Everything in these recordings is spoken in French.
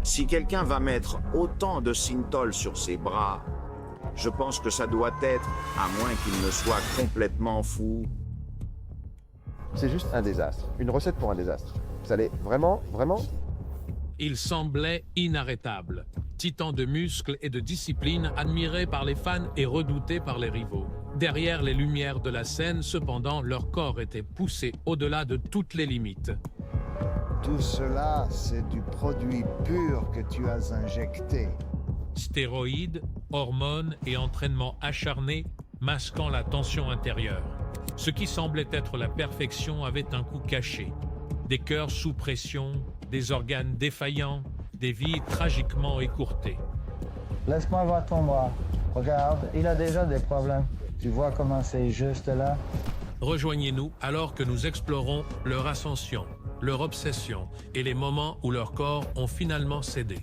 Si quelqu'un va mettre autant de synthol sur ses bras, je pense que ça doit être, à moins qu'il ne soit complètement fou. C'est juste un désastre, une recette pour un désastre. Vous allez vraiment, vraiment. Il semblait inarrêtable. Titan de muscles et de discipline, admiré par les fans et redouté par les rivaux. Derrière les lumières de la scène, cependant, leur corps était poussé au-delà de toutes les limites. Tout cela, c'est du produit pur que tu as injecté. Stéroïdes, hormones et entraînement acharné masquant la tension intérieure. Ce qui semblait être la perfection avait un coup caché. Des cœurs sous pression, des organes défaillants, des vies tragiquement écourtées. Laisse-moi voir ton bras. Regarde, il a déjà des problèmes. Tu vois comment c'est juste là? Rejoignez-nous alors que nous explorons leur ascension, leur obsession et les moments où leur corps ont finalement cédé.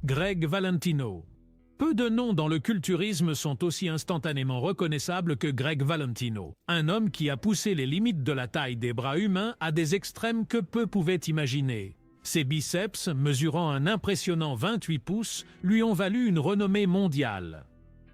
Greg Valentino. Peu de noms dans le culturisme sont aussi instantanément reconnaissables que Greg Valentino, un homme qui a poussé les limites de la taille des bras humains à des extrêmes que peu pouvaient imaginer. Ses biceps, mesurant un impressionnant 28 pouces, lui ont valu une renommée mondiale.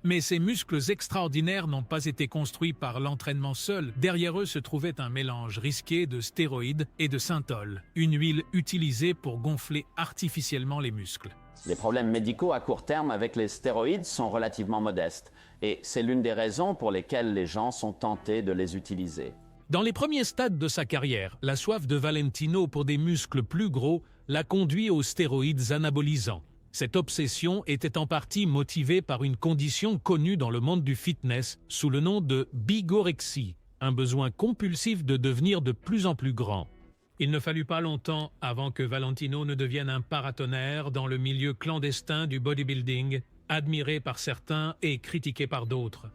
Mais ces muscles extraordinaires n'ont pas été construits par l'entraînement seul. Derrière eux se trouvait un mélange risqué de stéroïdes et de synthol, une huile utilisée pour gonfler artificiellement les muscles. Les problèmes médicaux à court terme avec les stéroïdes sont relativement modestes et c'est l'une des raisons pour lesquelles les gens sont tentés de les utiliser. Dans les premiers stades de sa carrière, la soif de Valentino pour des muscles plus gros l'a conduit aux stéroïdes anabolisants. Cette obsession était en partie motivée par une condition connue dans le monde du fitness sous le nom de bigorexie, un besoin compulsif de devenir de plus en plus grand. Il ne fallut pas longtemps avant que Valentino ne devienne un paratonnerre dans le milieu clandestin du bodybuilding, admiré par certains et critiqué par d'autres.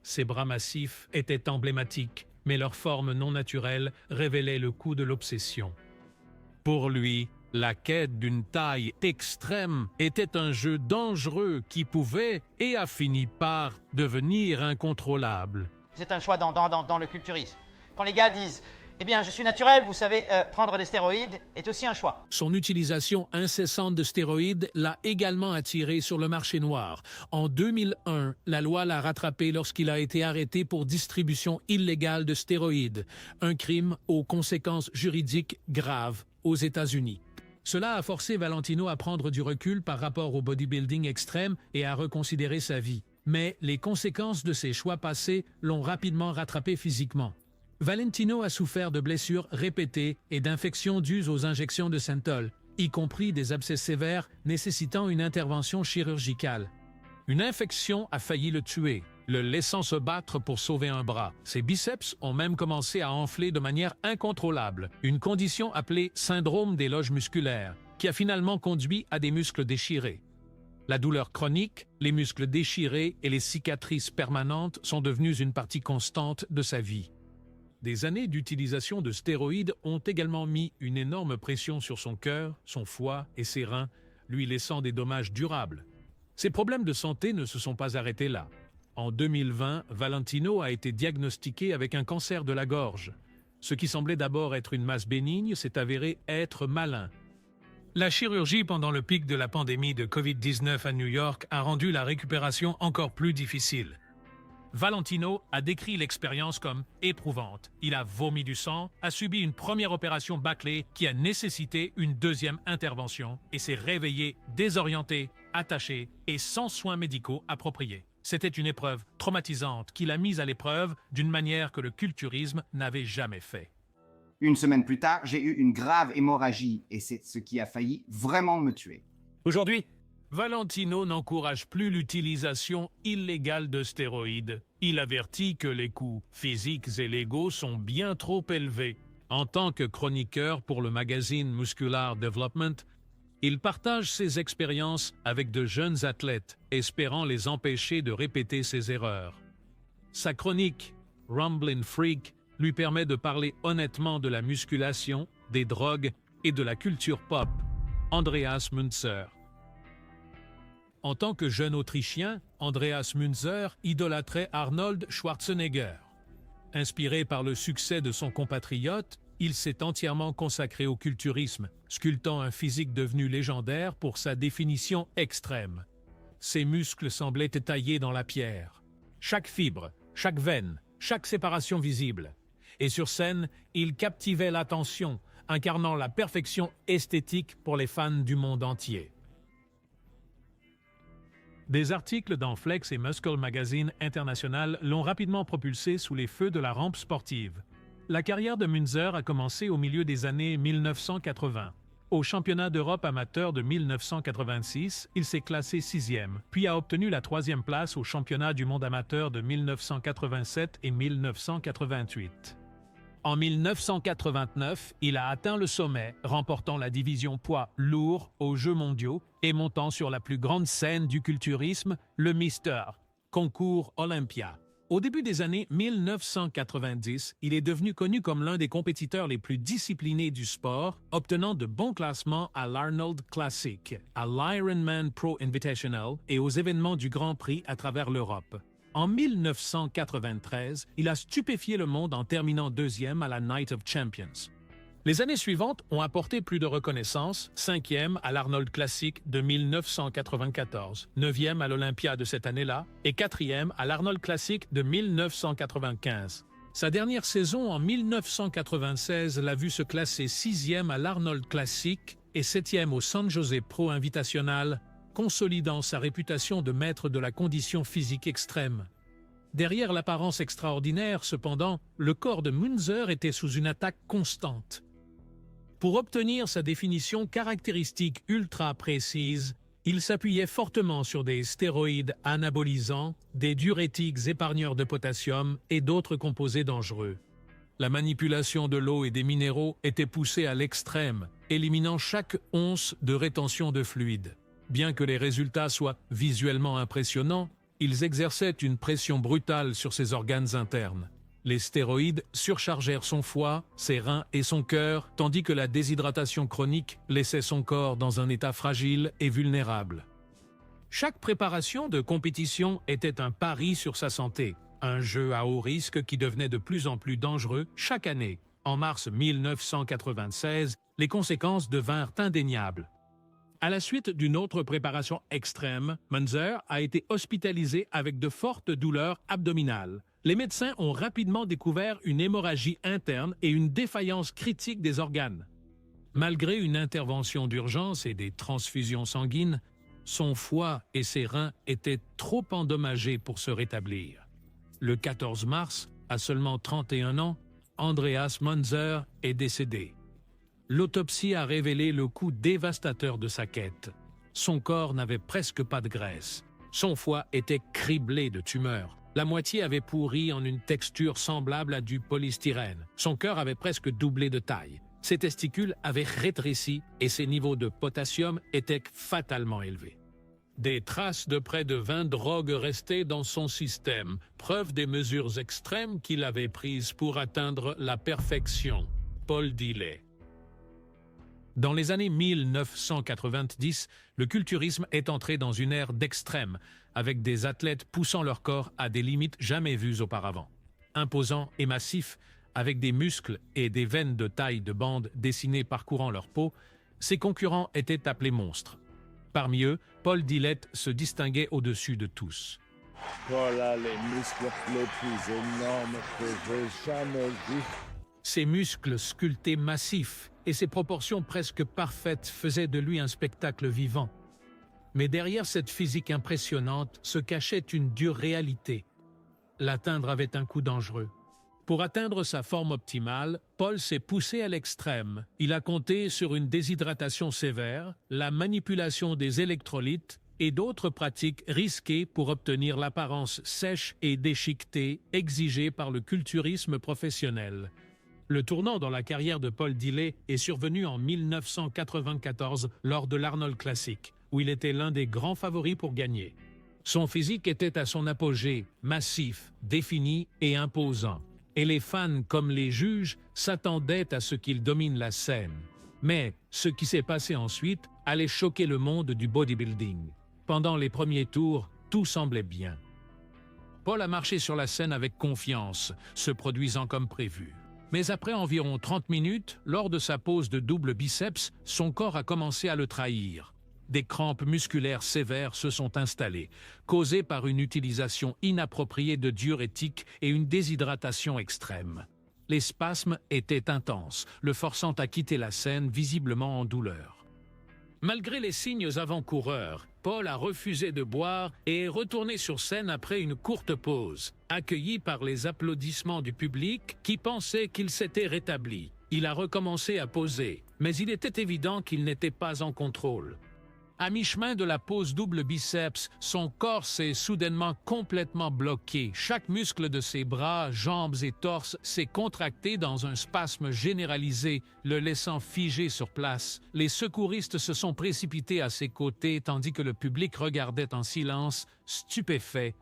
Ses bras massifs étaient emblématiques, mais leur forme non naturelle révélait le coût de l'obsession. Pour lui, la quête d'une taille extrême était un jeu dangereux qui pouvait et a fini par devenir incontrôlable. C'est un choix dans le culturisme. Quand les gars disent « Eh bien, je suis naturel, vous savez, prendre des stéroïdes est aussi un choix. » Son utilisation incessante de stéroïdes l'a également attiré sur le marché noir. En 2001, la loi l'a rattrapé lorsqu'il a été arrêté pour distribution illégale de stéroïdes, un crime aux conséquences juridiques graves aux États-Unis. Cela a forcé Valentino à prendre du recul par rapport au bodybuilding extrême et à reconsidérer sa vie. Mais les conséquences de ses choix passés l'ont rapidement rattrapé physiquement. Valentino a souffert de blessures répétées et d'infections dues aux injections de synthol, y compris des abcès sévères nécessitant une intervention chirurgicale. Une infection a failli le tuer, le laissant se battre pour sauver un bras. Ses biceps ont même commencé à enfler de manière incontrôlable, une condition appelée syndrome des loges musculaires, qui a finalement conduit à des muscles déchirés. La douleur chronique, les muscles déchirés et les cicatrices permanentes sont devenues une partie constante de sa vie. Des années d'utilisation de stéroïdes ont également mis une énorme pression sur son cœur, son foie et ses reins, lui laissant des dommages durables. Ses problèmes de santé ne se sont pas arrêtés là. En 2020, Valentino a été diagnostiqué avec un cancer de la gorge. Ce qui semblait d'abord être une masse bénigne s'est avéré être malin. La chirurgie pendant le pic de la pandémie de Covid-19 à New York a rendu la récupération encore plus difficile. Valentino a décrit l'expérience comme éprouvante. Il a vomi du sang, a subi une première opération bâclée qui a nécessité une deuxième intervention et s'est réveillé désorienté, attaché et sans soins médicaux appropriés. C'était une épreuve traumatisante qui l'a mise à l'épreuve d'une manière que le culturisme n'avait jamais fait. Une semaine plus tard, j'ai eu une grave hémorragie et c'est ce qui a failli vraiment me tuer. Aujourd'hui, Valentino n'encourage plus l'utilisation illégale de stéroïdes. Il avertit que les coûts physiques et légaux sont bien trop élevés. En tant que chroniqueur pour le magazine Muscular Development, il partage ses expériences avec de jeunes athlètes, espérant les empêcher de répéter ses erreurs. Sa chronique « Rumblin' Freak » lui permet de parler honnêtement de la musculation, des drogues et de la culture pop. Andreas Münzer. En tant que jeune Autrichien, Andreas Münzer idolâtrait Arnold Schwarzenegger. Inspiré par le succès de son compatriote, il s'est entièrement consacré au culturisme, sculptant un physique devenu légendaire pour sa définition extrême. Ses muscles semblaient étaillés dans la pierre. Chaque fibre, chaque veine, chaque séparation visible. Et sur scène, il captivait l'attention, incarnant la perfection esthétique pour les fans du monde entier. Des articles dans Flex et Muscle Magazine International l'ont rapidement propulsé sous les feux de la rampe sportive. La carrière de Münzer a commencé au milieu des années 1980. Au championnat d'Europe amateur de 1986, il s'est classé 6e, puis a obtenu la 3e place au championnat du monde amateur de 1987 et 1988. En 1989, il a atteint le sommet, remportant la division poids lourd aux Jeux mondiaux et montant sur la plus grande scène du culturisme, le Mr. Concours Olympia. Au début des années 1990, il est devenu connu comme l'un des compétiteurs les plus disciplinés du sport, obtenant de bons classements à l'Arnold Classic, à l'Ironman Pro Invitational et aux événements du Grand Prix à travers l'Europe. En 1993, il a stupéfié le monde en terminant 2e à la Night of Champions. Les années suivantes ont apporté plus de reconnaissance, 5e à l'Arnold Classic de 1994, 9e à l'Olympia de cette année-là et 4e à l'Arnold Classic de 1995. Sa dernière saison en 1996 l'a vu se classer 6e à l'Arnold Classic et 7e au San Jose Pro Invitational, consolidant sa réputation de maître de la condition physique extrême. Derrière l'apparence extraordinaire, cependant, le corps de Münzer était sous une attaque constante. Pour obtenir sa définition caractéristique ultra précise, il s'appuyait fortement sur des stéroïdes anabolisants, des diurétiques épargneurs de potassium et d'autres composés dangereux. La manipulation de l'eau et des minéraux était poussée à l'extrême, éliminant chaque once de rétention de fluide. Bien que les résultats soient visuellement impressionnants, ils exerçaient une pression brutale sur ses organes internes. Les stéroïdes surchargèrent son foie, ses reins et son cœur, tandis que la déshydratation chronique laissait son corps dans un état fragile et vulnérable. Chaque préparation de compétition était un pari sur sa santé, un jeu à haut risque qui devenait de plus en plus dangereux chaque année. En mars 1996, les conséquences devinrent indéniables. À la suite d'une autre préparation extrême, Münzer a été hospitalisé avec de fortes douleurs abdominales. Les médecins ont rapidement découvert une hémorragie interne et une défaillance critique des organes. Malgré une intervention d'urgence et des transfusions sanguines, son foie et ses reins étaient trop endommagés pour se rétablir. Le 14 mars, à seulement 31 ans, Andreas Münzer est décédé. L'autopsie a révélé le coût dévastateur de sa quête. Son corps n'avait presque pas de graisse. Son foie était criblé de tumeurs. La moitié avait pourri en une texture semblable à du polystyrène. Son cœur avait presque doublé de taille. Ses testicules avaient rétréci et ses niveaux de potassium étaient fatalement élevés. Des traces de près de 20 drogues restaient dans son système, preuve des mesures extrêmes qu'il avait prises pour atteindre la perfection. Paul Dilley. Dans les années 1990, le culturisme est entré dans une ère d'extrême, avec des athlètes poussant leur corps à des limites jamais vues auparavant. Imposants et massifs, avec des muscles et des veines de taille de bande dessinées parcourant leur peau, ses concurrents étaient appelés monstres. Parmi eux, Paul Dilley se distinguait au-dessus de tous. Voilà les muscles les plus énormes que j'ai jamais vus. Ses muscles sculptés massifs et ses proportions presque parfaites faisaient de lui un spectacle vivant. Mais derrière cette physique impressionnante se cachait une dure réalité. L'atteindre avait un coût dangereux. Pour atteindre sa forme optimale, Paul s'est poussé à l'extrême. Il a compté sur une déshydratation sévère, la manipulation des électrolytes et d'autres pratiques risquées pour obtenir l'apparence sèche et déchiquetée exigée par le culturisme professionnel. Le tournant dans la carrière de Paul Dilley est survenu en 1994 lors de l'Arnold Classic, où il était l'un des grands favoris pour gagner. Son physique était à son apogée, massif, défini et imposant. Et les fans comme les juges s'attendaient à ce qu'il domine la scène. Mais ce qui s'est passé ensuite allait choquer le monde du bodybuilding. Pendant les premiers tours, tout semblait bien. Paul a marché sur la scène avec confiance, se produisant comme prévu. Mais après environ 30 minutes, lors de sa pose de double biceps, son corps a commencé à le trahir. Des crampes musculaires sévères se sont installées, causées par une utilisation inappropriée de diurétiques et une déshydratation extrême. Les spasmes étaient intenses, le forçant à quitter la scène visiblement en douleur. Malgré les signes avant-coureurs, Paul a refusé de boire et est retourné sur scène après une courte pause, accueilli par les applaudissements du public qui pensait qu'il s'était rétabli. Il a recommencé à poser, mais il était évident qu'il n'était pas en contrôle. À mi-chemin de la pose double biceps, son corps s'est soudainement complètement bloqué. Chaque muscle de ses bras, jambes et torse s'est contracté dans un spasme généralisé, le laissant figé sur place. Les secouristes se sont précipités à ses côtés tandis que le public regardait en silence, stupéfait.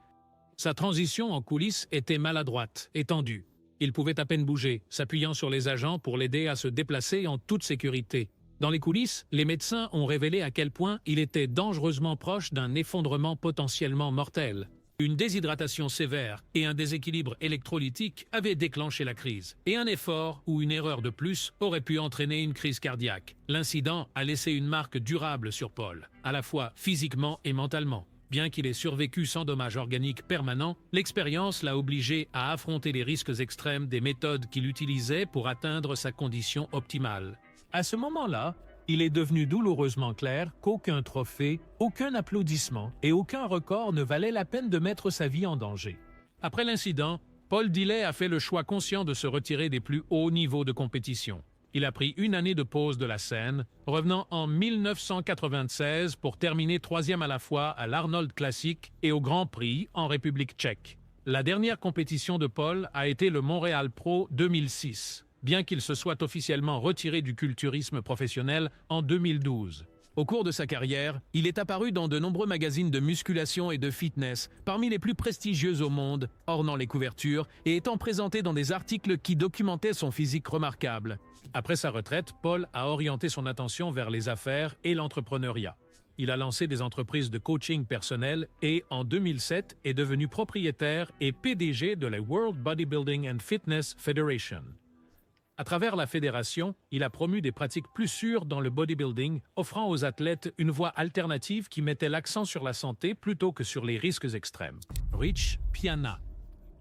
Sa transition en coulisses était maladroite et tendue. Il pouvait à peine bouger, s'appuyant sur les agents pour l'aider à se déplacer en toute sécurité. Dans les coulisses, les médecins ont révélé à quel point il était dangereusement proche d'un effondrement potentiellement mortel. Une déshydratation sévère et un déséquilibre électrolytique avaient déclenché la crise, et un effort ou une erreur de plus aurait pu entraîner une crise cardiaque. L'incident a laissé une marque durable sur Paul, à la fois physiquement et mentalement. Bien qu'il ait survécu sans dommages organiques permanents, l'expérience l'a obligé à affronter les risques extrêmes des méthodes qu'il utilisait pour atteindre sa condition optimale. À ce moment-là, il est devenu douloureusement clair qu'aucun trophée, aucun applaudissement et aucun record ne valait la peine de mettre sa vie en danger. Après l'incident, Paul Dilley a fait le choix conscient de se retirer des plus hauts niveaux de compétition. Il a pris une année de pause de la scène, revenant en 1996 pour terminer 3e à la fois à l'Arnold Classic et au Grand Prix en République tchèque. La dernière compétition de Paul a été le Montréal Pro 2006. Bien qu'il se soit officiellement retiré du culturisme professionnel en 2012. Au cours de sa carrière, il est apparu dans de nombreux magazines de musculation et de fitness, parmi les plus prestigieux au monde, ornant les couvertures et étant présenté dans des articles qui documentaient son physique remarquable. Après sa retraite, Paul a orienté son attention vers les affaires et l'entrepreneuriat. Il a lancé des entreprises de coaching personnel et, en 2007, est devenu propriétaire et PDG de la World Bodybuilding and Fitness Federation. À travers la fédération, il a promu des pratiques plus sûres dans le bodybuilding, offrant aux athlètes une voie alternative qui mettait l'accent sur la santé plutôt que sur les risques extrêmes. Rich Piana.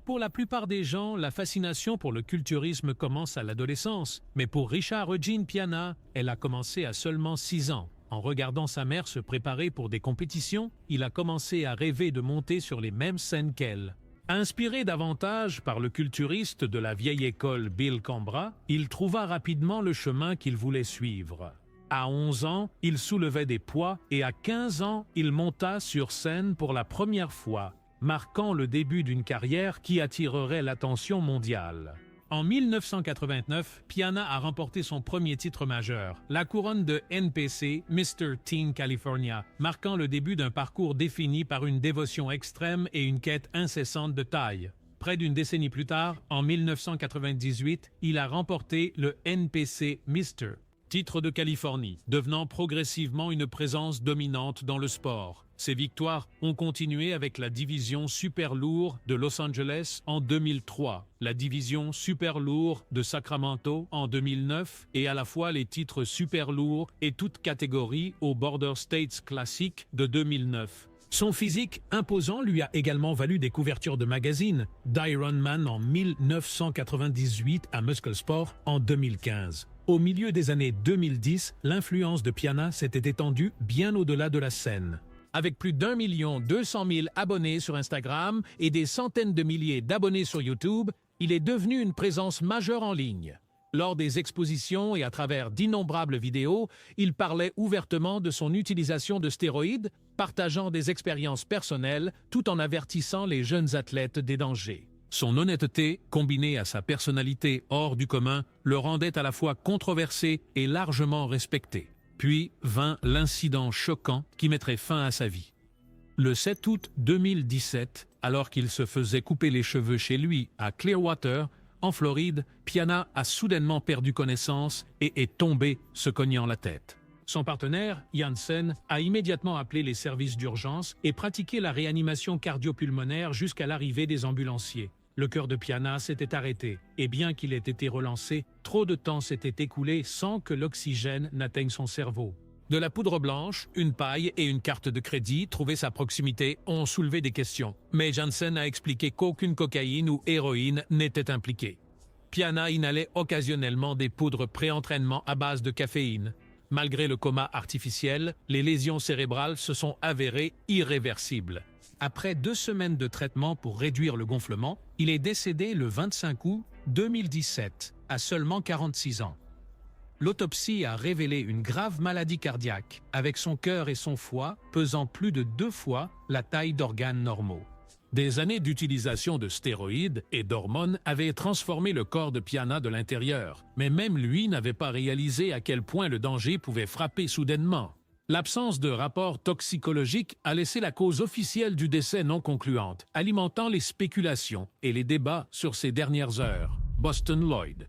Pour la plupart des gens, la fascination pour le culturisme commence à l'adolescence, mais pour Richard Eugene Piana, elle a commencé à seulement 6 ans. En regardant sa mère se préparer pour des compétitions, il a commencé à rêver de monter sur les mêmes scènes qu'elle. Inspiré davantage par le culturiste de la vieille école Bill Cambra, il trouva rapidement le chemin qu'il voulait suivre. À 11 ans, il soulevait des poids et à 15 ans, il monta sur scène pour la première fois, marquant le début d'une carrière qui attirerait l'attention mondiale. En 1989, Piana a remporté son premier titre majeur, la couronne de NPC Mr. Teen California, marquant le début d'un parcours défini par une dévotion extrême et une quête incessante de taille. Près d'une décennie plus tard, en 1998, il a remporté le NPC Mr. titre de Californie, devenant progressivement une présence dominante dans le sport. Ces victoires ont continué avec la division super lourd de Los Angeles en 2003, la division super lourd de Sacramento en 2009 et à la fois les titres super lourds et toutes catégories au Border States Classic de 2009. Son physique imposant lui a également valu des couvertures de magazines, d'Ironman en 1998 à Muscle Sport en 2015. Au milieu des années 2010, l'influence de Piana s'était étendue bien au-delà de la scène. Avec plus d'1 200 000 abonnés sur Instagram et des centaines de milliers d'abonnés sur YouTube, il est devenu une présence majeure en ligne. Lors des expositions et à travers d'innombrables vidéos, il parlait ouvertement de son utilisation de stéroïdes, partageant des expériences personnelles tout en avertissant les jeunes athlètes des dangers. Son honnêteté, combinée à sa personnalité hors du commun, le rendait à la fois controversé et largement respecté. Puis vint l'incident choquant qui mettrait fin à sa vie. Le 7 août 2017, alors qu'il se faisait couper les cheveux chez lui à Clearwater, en Floride, Piana a soudainement perdu connaissance et est tombé, se cognant la tête. Son partenaire, Janssen, a immédiatement appelé les services d'urgence et pratiqué la réanimation cardio-pulmonaire jusqu'à l'arrivée des ambulanciers. Le cœur de Piana s'était arrêté, et bien qu'il ait été relancé, trop de temps s'était écoulé sans que l'oxygène n'atteigne son cerveau. De la poudre blanche, une paille et une carte de crédit trouvées à proximité ont soulevé des questions, mais Janssen a expliqué qu'aucune cocaïne ou héroïne n'était impliquée. Piana inhalait occasionnellement des poudres pré-entraînement à base de caféine. Malgré le coma artificiel, les lésions cérébrales se sont avérées irréversibles. Après 2 semaines de traitement pour réduire le gonflement, il est décédé le 25 août 2017, à seulement 46 ans. L'autopsie a révélé une grave maladie cardiaque, avec son cœur et son foie pesant plus de 2 fois la taille d'organes normaux. Des années d'utilisation de stéroïdes et d'hormones avaient transformé le corps de Piana de l'intérieur, mais même lui n'avait pas réalisé à quel point le danger pouvait frapper soudainement. L'absence de rapport toxicologique a laissé la cause officielle du décès non concluante, alimentant les spéculations et les débats sur ses dernières heures. Boston Lloyd.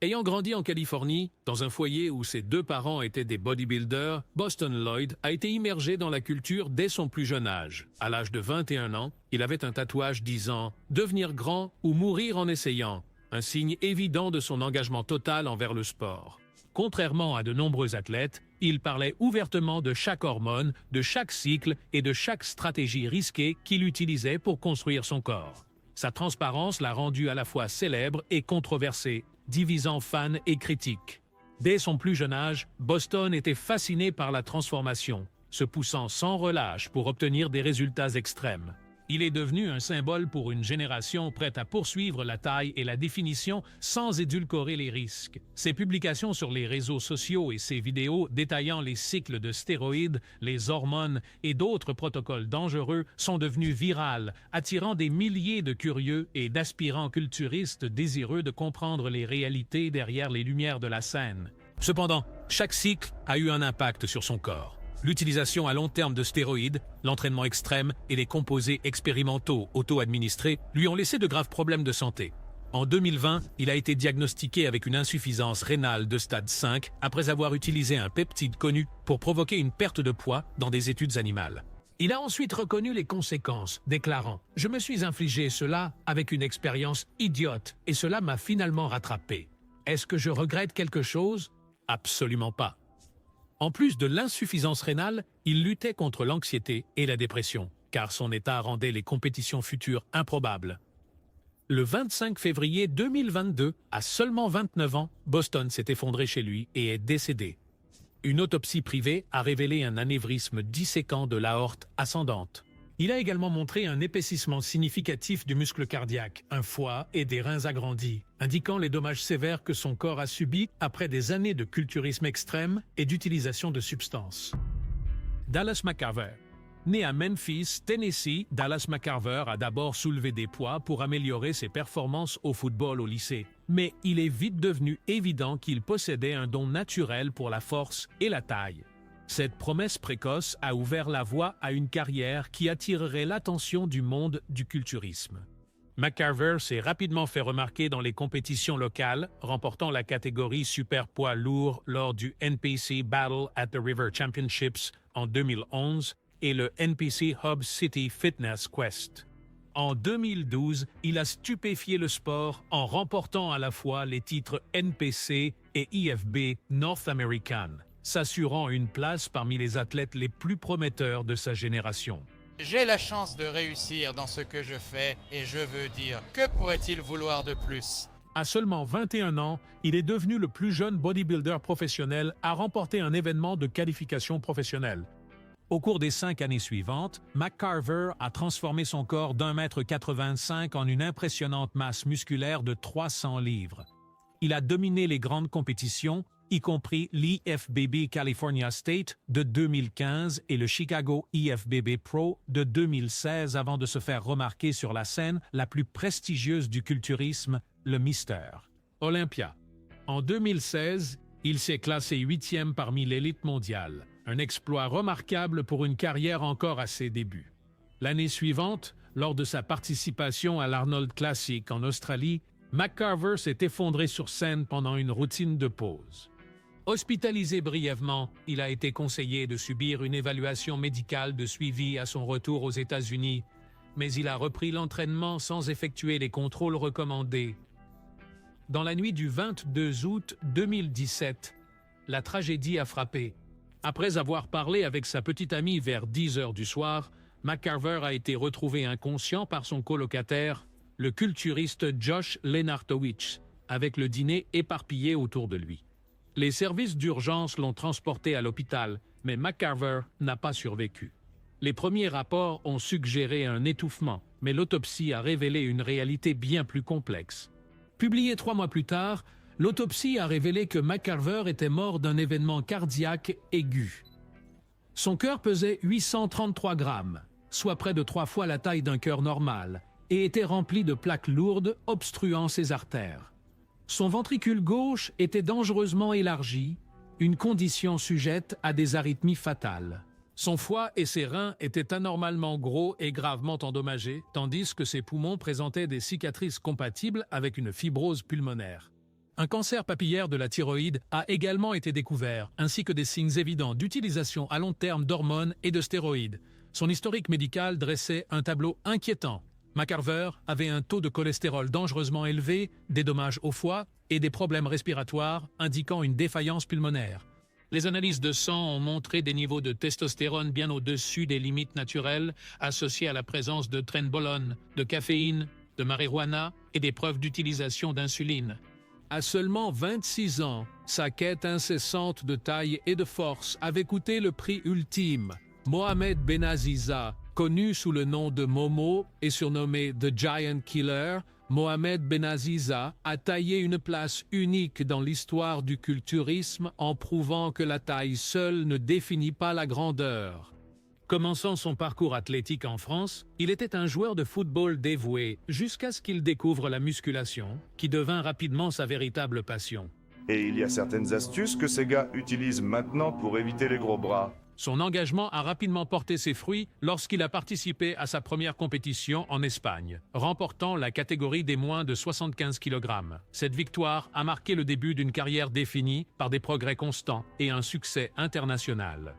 Ayant grandi en Californie, dans un foyer où ses 2 parents étaient des bodybuilders, Boston Lloyd a été immergé dans la culture dès son plus jeune âge. À l'âge de 21 ans, il avait un tatouage disant « Devenir grand ou mourir en essayant », un signe évident de son engagement total envers le sport. Contrairement à de nombreux athlètes, il parlait ouvertement de chaque hormone, de chaque cycle et de chaque stratégie risquée qu'il utilisait pour construire son corps. Sa transparence l'a rendu à la fois célèbre et controversé, divisant fans et critiques. Dès son plus jeune âge, Boston était fasciné par la transformation, se poussant sans relâche pour obtenir des résultats extrêmes. Il est devenu un symbole pour une génération prête à poursuivre la taille et la définition sans édulcorer les risques. Ses publications sur les réseaux sociaux et ses vidéos détaillant les cycles de stéroïdes, les hormones et d'autres protocoles dangereux sont devenues virales, attirant des milliers de curieux et d'aspirants culturistes désireux de comprendre les réalités derrière les lumières de la scène. Cependant, chaque cycle a eu un impact sur son corps. L'utilisation à long terme de stéroïdes, l'entraînement extrême et les composés expérimentaux auto-administrés lui ont laissé de graves problèmes de santé. En 2020, il a été diagnostiqué avec une insuffisance rénale de stade 5 après avoir utilisé un peptide connu pour provoquer une perte de poids dans des études animales. Il a ensuite reconnu les conséquences, déclarant « Je me suis infligé cela avec une expérience idiote et cela m'a finalement rattrapé. Est-ce que je regrette quelque chose? Absolument pas. » En plus de l'insuffisance rénale, il luttait contre l'anxiété et la dépression, car son état rendait les compétitions futures improbables. Le 25 février 2022, à seulement 29 ans, Boston s'est effondré chez lui et est décédé. Une autopsie privée a révélé un anévrisme disséquant de l'aorte ascendante. Il a également montré un épaississement significatif du muscle cardiaque, un foie et des reins agrandis, indiquant les dommages sévères que son corps a subis après des années de culturisme extrême et d'utilisation de substances. Dallas McCarver. Né à Memphis, Tennessee, Dallas McCarver a d'abord soulevé des poids pour améliorer ses performances au football au lycée. Mais il est vite devenu évident qu'il possédait un don naturel pour la force et la taille. Cette promesse précoce a ouvert la voie à une carrière qui attirerait l'attention du monde du culturisme. McCarver s'est rapidement fait remarquer dans les compétitions locales, remportant la catégorie super poids lourd lors du NPC Battle at the River Championships en 2011 et le NPC Hub City Fitness Quest. En 2012, il a stupéfié le sport en remportant à la fois les titres NPC et IFB North American, s'assurant une place parmi les athlètes les plus prometteurs de sa génération. J'ai la chance de réussir dans ce que je fais et je veux dire, que pourrait-il vouloir de plus? À seulement 21 ans, il est devenu le plus jeune bodybuilder professionnel à remporter un événement de qualification professionnelle. Au cours des 5 années suivantes, McCarver a transformé son corps d'1,85 m en une impressionnante masse musculaire de 300 livres. Il a dominé les grandes compétitions, y compris l'IFBB California State de 2015 et le Chicago IFBB Pro de 2016 avant de se faire remarquer sur la scène la plus prestigieuse du culturisme, le Mister Olympia. En 2016, il s'est classé 8e parmi l'élite mondiale, un exploit remarquable pour une carrière encore à ses débuts. L'année suivante, lors de sa participation à l'Arnold Classic en Australie, McCarver s'est effondré sur scène pendant une routine de pause. Hospitalisé brièvement, il a été conseillé de subir une évaluation médicale de suivi à son retour aux États-Unis, mais il a repris l'entraînement sans effectuer les contrôles recommandés. Dans la nuit du 22 août 2017, la tragédie a frappé. Après avoir parlé avec sa petite amie vers 10 heures du soir, McCarver a été retrouvé inconscient par son colocataire, le culturiste Josh Lenartowicz, avec le dîner éparpillé autour de lui. Les services d'urgence l'ont transporté à l'hôpital, mais McCarver n'a pas survécu. Les premiers rapports ont suggéré un étouffement, mais l'autopsie a révélé une réalité bien plus complexe. Publiée 3 mois plus tard, l'autopsie a révélé que McCarver était mort d'un événement cardiaque aigu. Son cœur pesait 833 grammes, soit près de 3 fois la taille d'un cœur normal, et était rempli de plaques lourdes obstruant ses artères. Son ventricule gauche était dangereusement élargi, une condition sujette à des arythmies fatales. Son foie et ses reins étaient anormalement gros et gravement endommagés, tandis que ses poumons présentaient des cicatrices compatibles avec une fibrose pulmonaire. Un cancer papillaire de la thyroïde a également été découvert, ainsi que des signes évidents d'utilisation à long terme d'hormones et de stéroïdes. Son historique médical dressait un tableau inquiétant. McCarver avait un taux de cholestérol dangereusement élevé, des dommages au foie et des problèmes respiratoires indiquant une défaillance pulmonaire. Les analyses de sang ont montré des niveaux de testostérone bien au-dessus des limites naturelles associées à la présence de trenbolone, de caféine, de marijuana et des preuves d'utilisation d'insuline. À seulement 26 ans, sa quête incessante de taille et de force avait coûté le prix ultime. Mohamed Benaziza, connu sous le nom de Momo et surnommé The Giant Killer, Mohamed Benaziza a taillé une place unique dans l'histoire du culturisme en prouvant que la taille seule ne définit pas la grandeur. Commençant son parcours athlétique en France, il était un joueur de football dévoué jusqu'à ce qu'il découvre la musculation, qui devint rapidement sa véritable passion. Et il y a certaines astuces que ces gars utilisent maintenant pour éviter les gros bras. Son engagement a rapidement porté ses fruits lorsqu'il a participé à sa première compétition en Espagne, remportant la catégorie des moins de 75 kg. Cette victoire a marqué le début d'une carrière définie par des progrès constants et un succès international.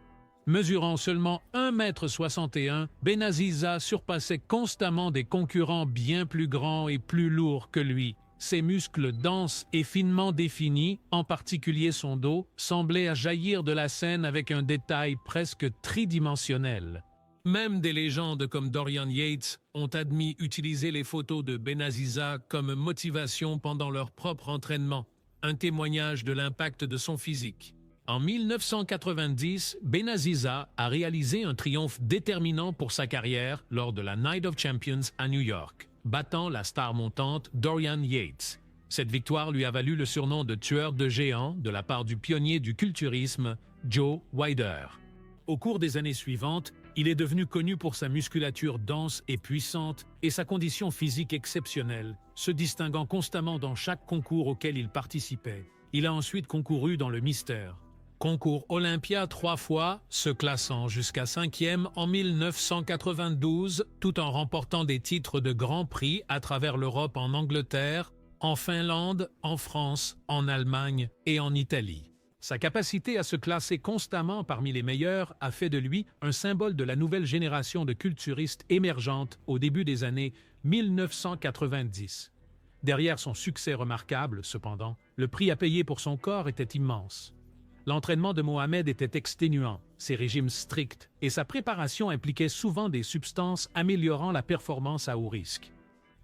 Mesurant seulement 1,61 m, Benaziza surpassait constamment des concurrents bien plus grands et plus lourds que lui. Ses muscles denses et finement définis, en particulier son dos, semblaient jaillir de la scène avec un détail presque tridimensionnel. Même des légendes comme Dorian Yates ont admis utiliser les photos de Benaziza comme motivation pendant leur propre entraînement, un témoignage de l'impact de son physique. En 1990, Benaziza a réalisé un triomphe déterminant pour sa carrière lors de la Night of Champions à New York, battant la star montante Dorian Yates. Cette victoire lui a valu le surnom de tueur de géants de la part du pionnier du culturisme, Joe Wilder. Au cours des années suivantes, il est devenu connu pour sa musculature dense et puissante et sa condition physique exceptionnelle, se distinguant constamment dans chaque concours auquel il participait. Il a ensuite concouru dans le mystère. Concours Olympia 3 fois, se classant jusqu'à 5e en 1992, tout en remportant des titres de Grand Prix à travers l'Europe en Angleterre, en Finlande, en France, en Allemagne et en Italie. Sa capacité à se classer constamment parmi les meilleurs a fait de lui un symbole de la nouvelle génération de culturistes émergentes au début des années 1990. Derrière son succès remarquable, cependant, le prix à payer pour son corps était immense. L'entraînement de Mohamed était exténuant, ses régimes stricts, et sa préparation impliquait souvent des substances améliorant la performance à haut risque.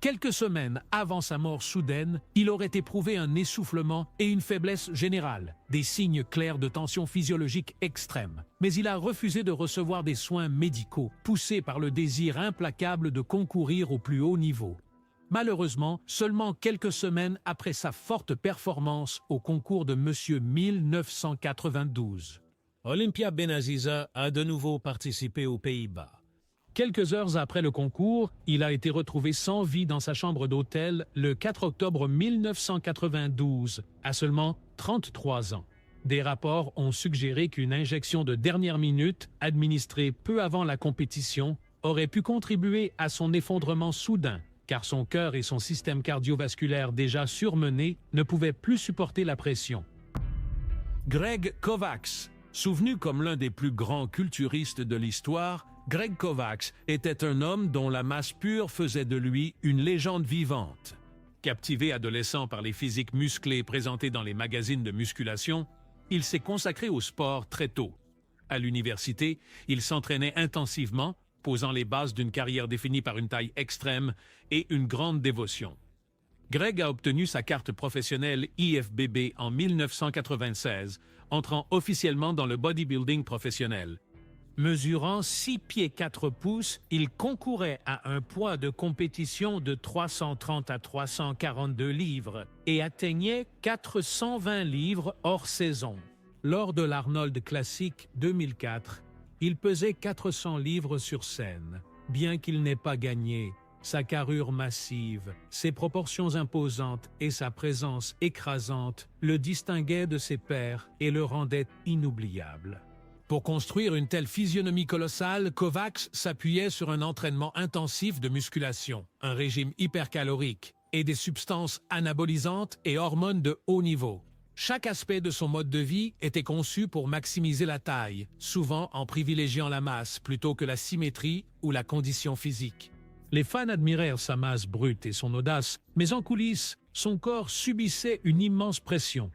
Quelques semaines avant sa mort soudaine, il aurait éprouvé un essoufflement et une faiblesse générale, des signes clairs de tension physiologique extrême. Mais il a refusé de recevoir des soins médicaux, poussé par le désir implacable de concourir au plus haut niveau. Malheureusement, seulement quelques semaines après sa forte performance au concours de Monsieur 1992. Olympia Benaziza a de nouveau participé aux Pays-Bas. Quelques heures après le concours, il a été retrouvé sans vie dans sa chambre d'hôtel le 4 octobre 1992, à seulement 33 ans. Des rapports ont suggéré qu'une injection de dernière minute, administrée peu avant la compétition, aurait pu contribuer à son effondrement soudain, car son cœur et son système cardiovasculaire déjà surmenés ne pouvaient plus supporter la pression. Greg Kovacs, souvenu comme l'un des plus grands culturistes de l'histoire, Greg Kovacs était un homme dont la masse pure faisait de lui une légende vivante. Captivé adolescent par les physiques musclés présentés dans les magazines de musculation, il s'est consacré au sport très tôt. À l'université, il s'entraînait intensivement, posant les bases d'une carrière définie par une taille extrême et une grande dévotion. Greg a obtenu sa carte professionnelle IFBB en 1996, entrant officiellement dans le bodybuilding professionnel. Mesurant 6 pieds 4 pouces, il concourait à un poids de compétition de 330 à 342 livres et atteignait 420 livres hors saison. Lors de l'Arnold Classic 2004, il pesait 400 livres sur scène. Bien qu'il n'ait pas gagné, sa carrure massive, ses proportions imposantes et sa présence écrasante le distinguaient de ses pairs et le rendaient inoubliable. Pour construire une telle physionomie colossale, Kovacs s'appuyait sur un entraînement intensif de musculation, un régime hypercalorique et des substances anabolisantes et hormones de haut niveau. Chaque aspect de son mode de vie était conçu pour maximiser la taille, souvent en privilégiant la masse plutôt que la symétrie ou la condition physique. Les fans admirèrent sa masse brute et son audace, mais en coulisses, son corps subissait une immense pression.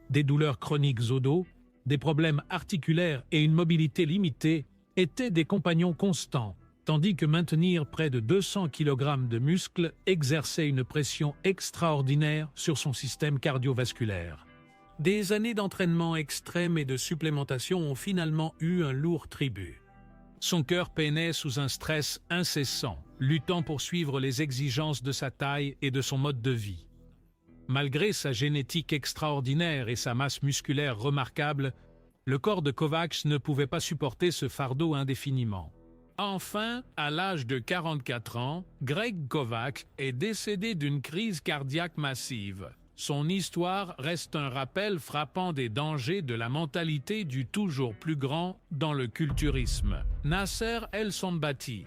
Des douleurs chroniques au dos, des problèmes articulaires et une mobilité limitée étaient des compagnons constants, tandis que maintenir près de 200 kg de muscles exerçait une pression extraordinaire sur son système cardiovasculaire. Des années d'entraînement extrême et de supplémentation ont finalement eu un lourd tribut. Son cœur peinait sous un stress incessant, luttant pour suivre les exigences de sa taille et de son mode de vie. Malgré sa génétique extraordinaire et sa masse musculaire remarquable, le corps de Kovacs ne pouvait pas supporter ce fardeau indéfiniment. Enfin, à l'âge de 44 ans, Greg Kovacs est décédé d'une crise cardiaque massive. Son histoire reste un rappel frappant des dangers de la mentalité du toujours plus grand dans le culturisme. Nasser El-Sonbati.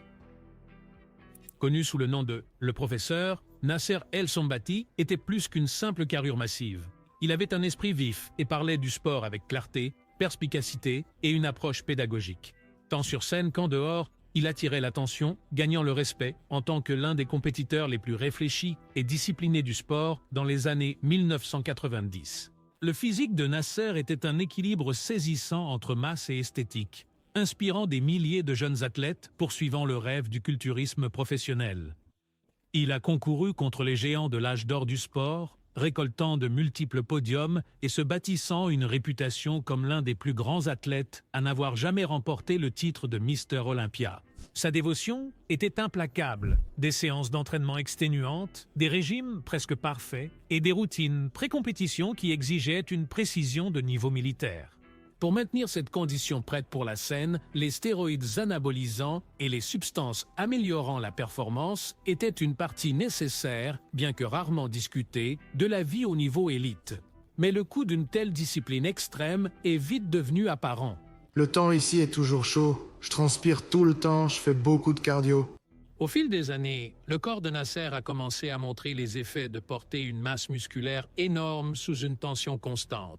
Connu sous le nom de « Le Professeur », Nasser El-Sonbati était plus qu'une simple carrure massive. Il avait un esprit vif et parlait du sport avec clarté, perspicacité et une approche pédagogique. Tant sur scène qu'en dehors, il attirait l'attention, gagnant le respect en tant que l'un des compétiteurs les plus réfléchis et disciplinés du sport dans les années 1990. Le physique de Nasser était un équilibre saisissant entre masse et esthétique, inspirant des milliers de jeunes athlètes poursuivant le rêve du culturisme professionnel. Il a concouru contre les géants de l'âge d'or du sport, récoltant de multiples podiums et se bâtissant une réputation comme l'un des plus grands athlètes à n'avoir jamais remporté le titre de Mister Olympia. Sa dévotion était implacable, des séances d'entraînement exténuantes, des régimes presque parfaits et des routines pré-compétition qui exigeaient une précision de niveau militaire. Pour maintenir cette condition prête pour la scène, les stéroïdes anabolisants et les substances améliorant la performance étaient une partie nécessaire, bien que rarement discutée, de la vie au niveau élite. Mais le coût d'une telle discipline extrême est vite devenu apparent. Le temps ici est toujours chaud. Je transpire tout le temps, je fais beaucoup de cardio. Au fil des années, le corps de Nasser a commencé à montrer les effets de porter une masse musculaire énorme sous une tension constante.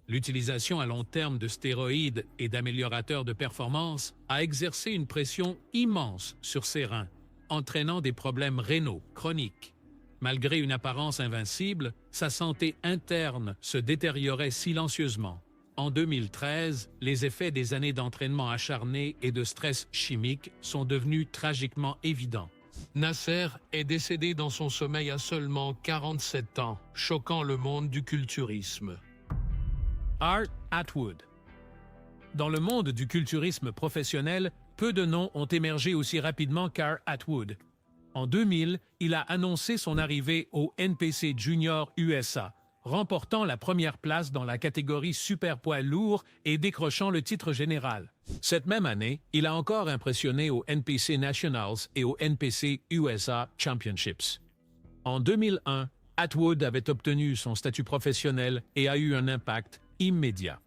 L'utilisation à long terme de stéroïdes et d'améliorateurs de performance a exercé une pression immense sur ses reins, entraînant des problèmes rénaux chroniques. Malgré une apparence invincible, sa santé interne se détériorait silencieusement. En 2013, les effets des années d'entraînement acharné et de stress chimique sont devenus tragiquement évidents. Nasser est décédé dans son sommeil à seulement 47 ans, choquant le monde du culturisme. Art Atwood. Dans le monde du culturisme professionnel, peu de noms ont émergé aussi rapidement qu'Art Atwood. En 2000, il a annoncé son arrivée au NPC Junior USA, remportant la première place dans la catégorie super poids lourd et décrochant le titre général. Cette même année, il a encore impressionné au NPC Nationals et au NPC USA Championships. En 2001, Atwood avait obtenu son statut professionnel et a eu un impact immédiat.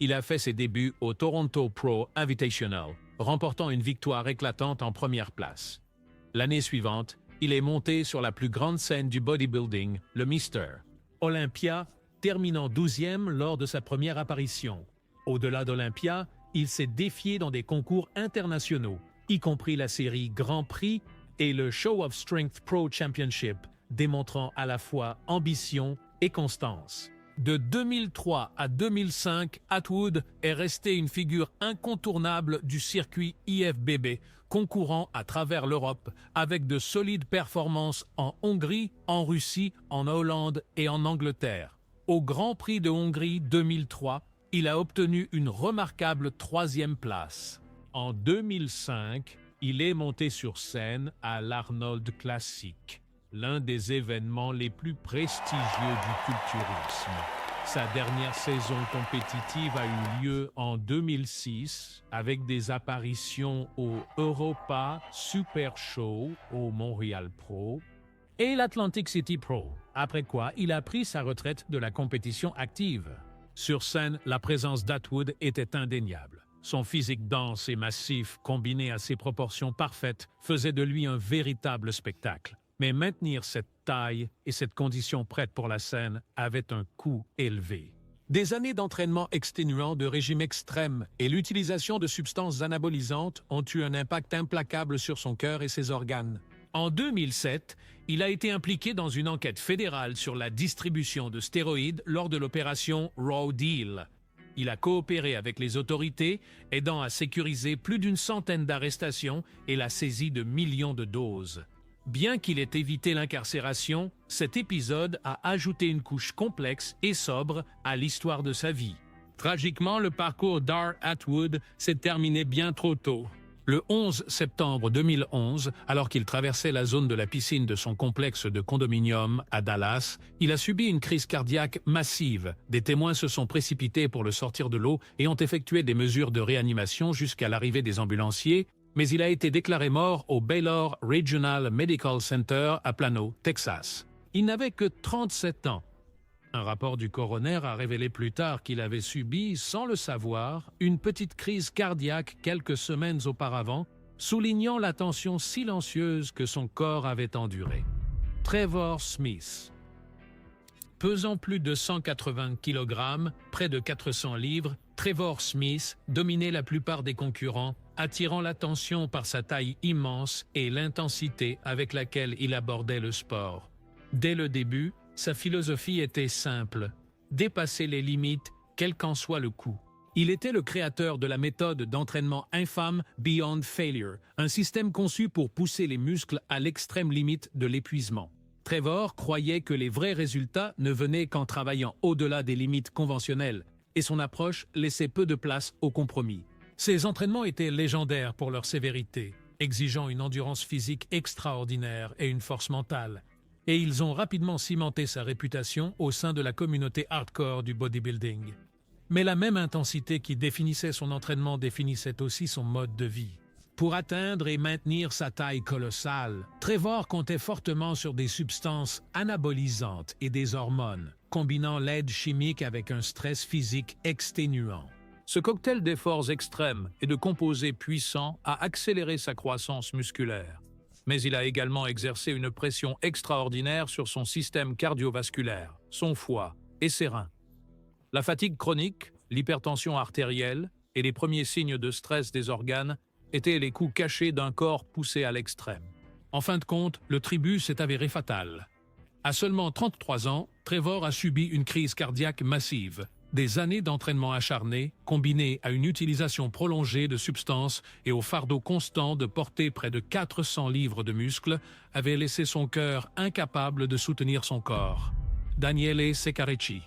Il a fait ses débuts au Toronto Pro Invitational, remportant une victoire éclatante en première place. L'année suivante, il est monté sur la plus grande scène du bodybuilding, le Mister Olympia, terminant 12e lors de sa première apparition. Au-delà d'Olympia, il s'est défié dans des concours internationaux, y compris la série Grand Prix et le Show of Strength Pro Championship, démontrant à la fois ambition et constance. De 2003 à 2005, Atwood est resté une figure incontournable du circuit IFBB, concourant à travers l'Europe avec de solides performances en Hongrie, en Russie, en Hollande et en Angleterre. Au Grand Prix de Hongrie 2003, il a obtenu une remarquable 3e place. En 2005, il est monté sur scène à l'Arnold Classic, l'un des événements les plus prestigieux du culturisme. Sa dernière saison compétitive a eu lieu en 2006 avec des apparitions au Europa Super Show au Montréal Pro et l'Atlantic City Pro, après quoi il a pris sa retraite de la compétition active. Sur scène, la présence d'Atwood était indéniable. Son physique dense et massif, combiné à ses proportions parfaites, faisait de lui un véritable spectacle. Mais maintenir cette taille et cette condition prête pour la scène avait un coût élevé. Des années d'entraînement exténuant, de régime extrême et l'utilisation de substances anabolisantes ont eu un impact implacable sur son cœur et ses organes. En 2007, il a été impliqué dans une enquête fédérale sur la distribution de stéroïdes lors de l'opération Raw Deal. Il a coopéré avec les autorités, aidant à sécuriser plus d'une centaine d'arrestations et la saisie de millions de doses. Bien qu'il ait évité l'incarcération, cet épisode a ajouté une couche complexe et sobre à l'histoire de sa vie. Tragiquement, le parcours d'Ar Atwood s'est terminé bien trop tôt. Le 11 septembre 2011, alors qu'il traversait la zone de la piscine de son complexe de condominium à Dallas, il a subi une crise cardiaque massive. Des témoins se sont précipités pour le sortir de l'eau et ont effectué des mesures de réanimation jusqu'à l'arrivée des ambulanciers, mais il a été déclaré mort au Baylor Regional Medical Center à Plano, Texas. Il n'avait que 37 ans. Un rapport du coroner a révélé plus tard qu'il avait subi, sans le savoir, une petite crise cardiaque quelques semaines auparavant, soulignant la tension silencieuse que son corps avait endurée. Trevor Smith. Pesant plus de 180 kg, près de 400 livres, Trevor Smith dominait la plupart des concurrents, attirant l'attention par sa taille immense et l'intensité avec laquelle il abordait le sport. Dès le début, sa philosophie était simple, dépasser les limites, quel qu'en soit le coût. Il était le créateur de la méthode d'entraînement infâme Beyond Failure, un système conçu pour pousser les muscles à l'extrême limite de l'épuisement. Trevor croyait que les vrais résultats ne venaient qu'en travaillant au-delà des limites conventionnelles, et son approche laissait peu de place au compromis. Ses entraînements étaient légendaires pour leur sévérité, exigeant une endurance physique extraordinaire et une force mentale. Et ils ont rapidement cimenté sa réputation au sein de la communauté hardcore du bodybuilding. Mais la même intensité qui définissait son entraînement définissait aussi son mode de vie. Pour atteindre et maintenir sa taille colossale, Trevor comptait fortement sur des substances anabolisantes et des hormones, combinant l'aide chimique avec un stress physique exténuant. Ce cocktail d'efforts extrêmes et de composés puissants a accéléré sa croissance musculaire. Mais il a également exercé une pression extraordinaire sur son système cardiovasculaire, son foie et ses reins. La fatigue chronique, l'hypertension artérielle et les premiers signes de stress des organes étaient les coups cachés d'un corps poussé à l'extrême. En fin de compte, le tribut s'est avéré fatal. À seulement 33 ans, Trevor a subi une crise cardiaque massive. Des années d'entraînement acharné, combinées à une utilisation prolongée de substances et au fardeau constant de porter près de 400 livres de muscles, avaient laissé son cœur incapable de soutenir son corps. Daniele Seccarecci.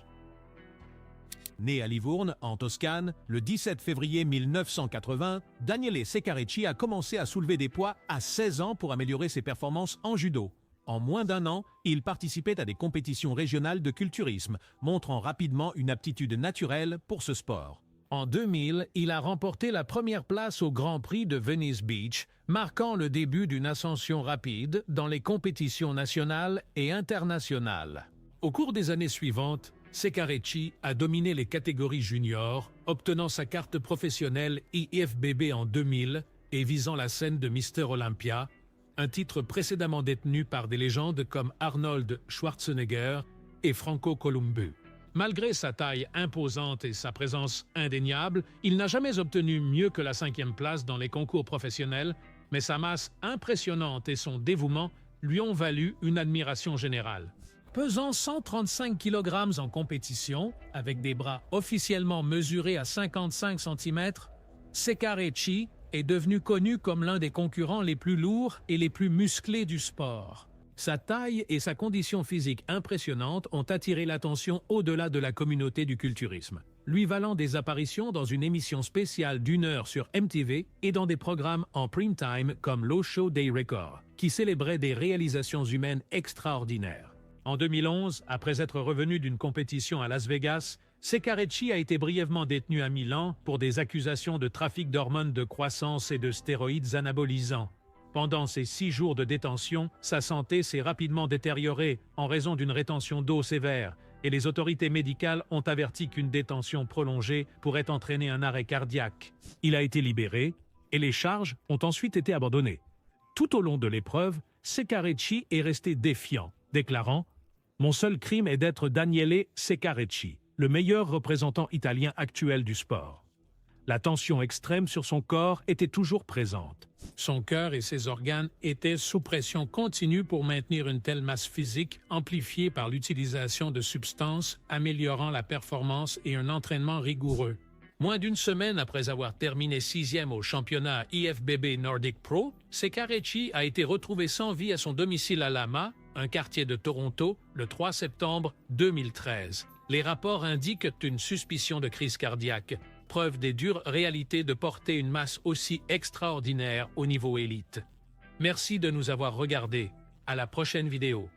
Né à Livourne, en Toscane, le 17 février 1980, Daniele Seccarecci a commencé à soulever des poids à 16 ans pour améliorer ses performances en judo. En moins d'un an, il participait à des compétitions régionales de culturisme, montrant rapidement une aptitude naturelle pour ce sport. En 2000, il a remporté la première place au Grand Prix de Venice Beach, marquant le début d'une ascension rapide dans les compétitions nationales et internationales. Au cours des années suivantes, Seccarecci a dominé les catégories juniors, obtenant sa carte professionnelle IFBB en 2000 et visant la scène de Mister Olympia, un titre précédemment détenu par des légendes comme Arnold Schwarzenegger et Franco Columbu. Malgré sa taille imposante et sa présence indéniable, il n'a jamais obtenu mieux que la 5e place dans les concours professionnels, mais sa masse impressionnante et son dévouement lui ont valu une admiration générale. Pesant 135 kg en compétition, avec des bras officiellement mesurés à 55 cm, Sekarechi est devenu connu comme l'un des concurrents les plus lourds et les plus musclés du sport. Sa taille et sa condition physique impressionnante ont attiré l'attention au-delà de la communauté du culturisme, lui valant des apparitions dans une émission spéciale d'1 heure sur MTV et dans des programmes en prime time comme Low Show Day Record, qui célébraient des réalisations humaines extraordinaires. En 2011, après être revenu d'une compétition à Las Vegas, Sekarechi a été brièvement détenu à Milan pour des accusations de trafic d'hormones de croissance et de stéroïdes anabolisants. Pendant ces 6 jours de détention, sa santé s'est rapidement détériorée en raison d'une rétention d'eau sévère et les autorités médicales ont averti qu'une détention prolongée pourrait entraîner un arrêt cardiaque. Il a été libéré et les charges ont ensuite été abandonnées. Tout au long de l'épreuve, Sekarechi est resté défiant, déclarant « Mon seul crime est d'être Daniele Sekarechi, le meilleur représentant italien actuel du sport. » La tension extrême sur son corps était toujours présente. Son cœur et ses organes étaient sous pression continue pour maintenir une telle masse physique amplifiée par l'utilisation de substances améliorant la performance et un entraînement rigoureux. Moins d'une semaine après avoir terminé 6e au championnat IFBB Nordic Pro, Sekarechi a été retrouvé sans vie à son domicile à Lama, un quartier de Toronto, le 3 septembre 2013. Les rapports indiquent une suspicion de crise cardiaque, preuve des dures réalités de porter une masse aussi extraordinaire au niveau élite. Merci de nous avoir regardés. À la prochaine vidéo.